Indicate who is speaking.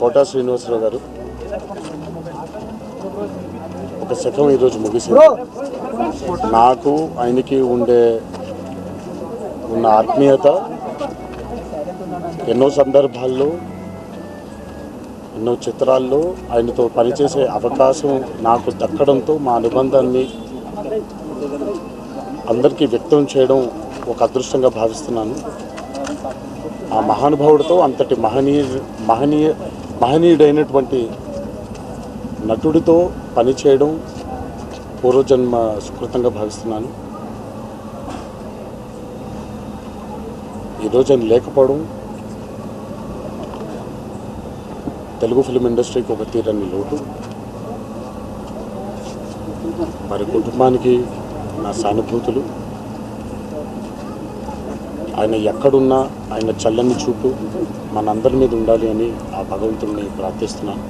Speaker 1: Quota Srinivasarao గారు ఒక శకం ఈరోజు ముగిసింది. నాకు ఆయనకి ఉన్న ఆత్మీయత ఎన్నో సందర్భాల్లో ఎన్నో చిత్రాల్లో ఆయనతో పనిచేసే అవకాశం నాకు దక్కడంతో మా అనుబంధాన్ని అందరికీ వ్యక్తం చేయడం ఒక అదృష్టంగా భావిస్తున్నాను. ఆ మహానుభావుడితో అంతటి మహనీయుడైనటువంటి నటుడితో పనిచేయడం పూర్వజన్మ సుకృతంగా భావిస్తున్నాను. ఈరోజు ఆయన లేకపోవడం తెలుగు ఫిల్మ్ ఇండస్ట్రీకి ఒక తీరని లోటు. మరి కుటుంబానికి నా సానుభూతులు. ఆయన ఎక్కడున్నా ఆయన చల్లని చూపు మనందరి మీద ఉండాలి అని ఆ భగవంతుడిని ప్రార్థిస్తున్నాను.